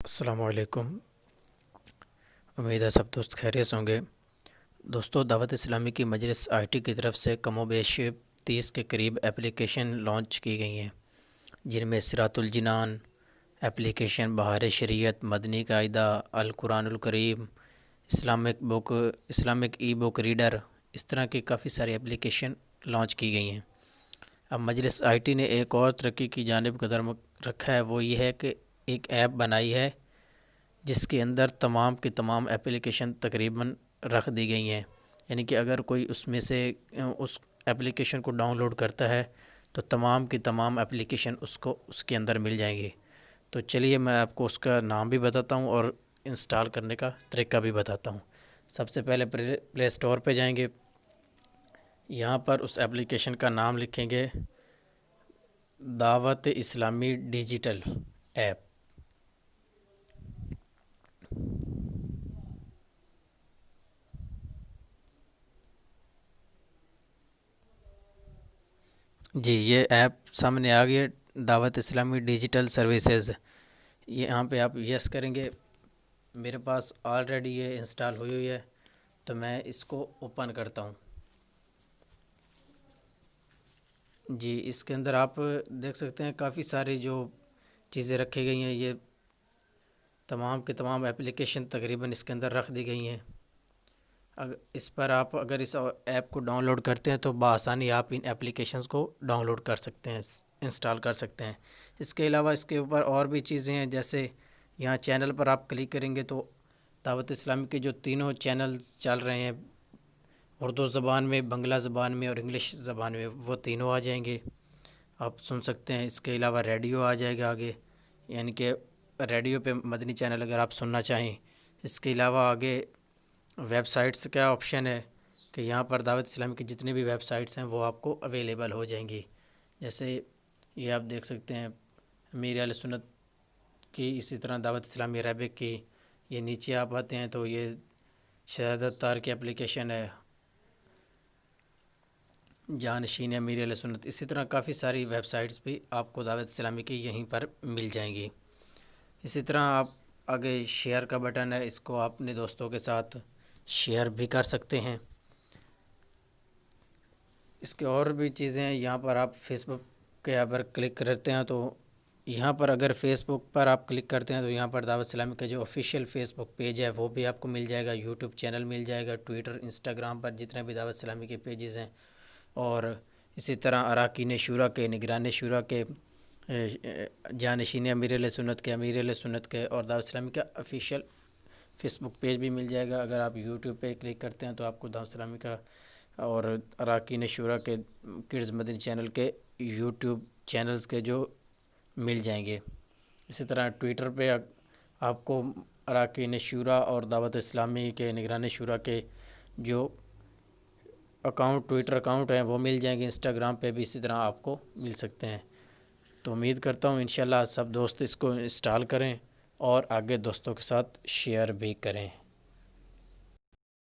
السلام علیکم۔ امید ہے سب دوست خیریت سے ہوں گے۔ دوستو، دعوت اسلامی کی مجلس آئی ٹی کی طرف سے کم و بیش 30 کے قریب اپلیکیشن لانچ کی گئی ہیں، جن میں صراط الجنان اپلیکیشن، بہار شریعت، مدنی قاعدہ، القرآن الکریم، اسلامک ای بک ریڈر، اس طرح کی کافی ساری اپلیکیشن لانچ کی گئی ہیں۔ اب مجلس آئی ٹی نے ایک اور ترقی کی جانب قدم رکھا ہے، وہ یہ ہے کہ ایک ایپ بنائی ہے جس کے اندر تمام کی تمام اپلیکیشن تقریباً رکھ دی گئی ہیں، یعنی کہ اگر کوئی اس میں سے اس اپلیکیشن کو ڈاؤن لوڈ کرتا ہے تو تمام کی تمام اپلیکیشن اس کے اندر مل جائیں گی۔ تو چلیے میں آپ کو اس کا نام بھی بتاتا ہوں اور انسٹال کرنے کا طریقہ بھی بتاتا ہوں۔ سب سے پہلے پلے اسٹور پہ جائیں گے، یہاں پر اس اپلیکیشن کا نام لکھیں گے دعوت اسلامی ڈیجیٹل ایپ۔ جی، یہ ایپ سامنے آ گئی ہے، دعوت اسلامی ڈیجیٹل سروسز۔ یہاں پہ آپ یس کریں گے۔ میرے پاس آلریڈی یہ انسٹال ہوئی ہوئی ہے تو میں اس کو اوپن کرتا ہوں۔ جی، اس کے اندر آپ دیکھ سکتے ہیں کافی ساری جو چیزیں رکھی گئی ہیں، یہ تمام کے تمام اپلیکیشن تقریباً اس کے اندر رکھ دی گئی ہیں۔ اس پر آپ اگر اس ایپ کو ڈاؤن لوڈ کرتے ہیں تو بآسانی آپ ان اپلیکیشنز کو ڈاؤن لوڈ کر سکتے ہیں، انسٹال کر سکتے ہیں۔ اس کے علاوہ اس کے اوپر اور بھی چیزیں ہیں، جیسے یہاں چینل پر آپ کلک کریں گے تو دعوت اسلامی کے جو تینوں چینلز چل رہے ہیں، اردو زبان میں، بنگلہ زبان میں اور انگلش زبان میں، وہ تینوں آ جائیں گے، آپ سن سکتے ہیں۔ اس کے علاوہ ریڈیو آ جائے گا آگے، یعنی کہ ریڈیو پہ مدنی چینل اگر آپ سننا چاہیں۔ اس کے علاوہ آگے ویب سائٹس کا آپشن ہے کہ یہاں پر دعوت اسلامی کی جتنی بھی ویب سائٹس ہیں وہ آپ کو اویلیبل ہو جائیں گی، جیسے یہ آپ دیکھ سکتے ہیں امیر اہل سنت کی، اسی طرح دعوت اسلامی عربک کی۔ یہ نیچے آپ آتے ہیں تو یہ شہادت تار کی اپلیکیشن ہے، جانشین امیر اہل سنت، اسی طرح کافی ساری ویب سائٹس بھی آپ کو دعوت اسلامی کی یہیں پر مل جائیں گی۔ اسی طرح آپ آگے شیئر کا بٹن ہے، اس کو آپ اپنے دوستوں کے ساتھ شیئر بھی کر سکتے ہیں۔ اس کے اور بھی چیزیں ہیں، یہاں پر آپ فیس بک کے پر کلک کرتے ہیں تو یہاں پر اگر فیس بک پر آپ کلک کرتے ہیں تو یہاں پر دعوت اسلامی کا جو آفیشیل فیس بک پیج ہے وہ بھی آپ کو مل جائے گا، یوٹیوب چینل مل جائے گا، ٹویٹر، انسٹاگرام پر جتنے بھی دعوت اسلامی کے پیجز ہیں، اور اسی طرح اراکین شورا کے، نگران شورا کے، جانشین امیر اہل سنت کے، امیر اہل سنت کے، اور دعوت اسلامی کا آفیشیل فیس بک پیج بھی مل جائے گا۔ اگر آپ یوٹیوب پہ کلک کرتے ہیں تو آپ کو دعوت اسلامی کا اور اراکین شورا کے، کڈز مدنی چینل کے یوٹیوب چینلز کے جو مل جائیں گے۔ اسی طرح ٹویٹر پہ آپ کو اراکین شورا اور دعوت اسلامی کے، نگران شورا کے جو ٹویٹر اکاؤنٹ ہیں وہ مل جائیں گے، انسٹاگرام پہ بھی اسی طرح آپ کو مل سکتے ہیں۔ تو امید کرتا ہوں انشاءاللہ سب دوست اس کو انسٹال کریں اور آگے دوستوں کے ساتھ شیئر بھی کریں۔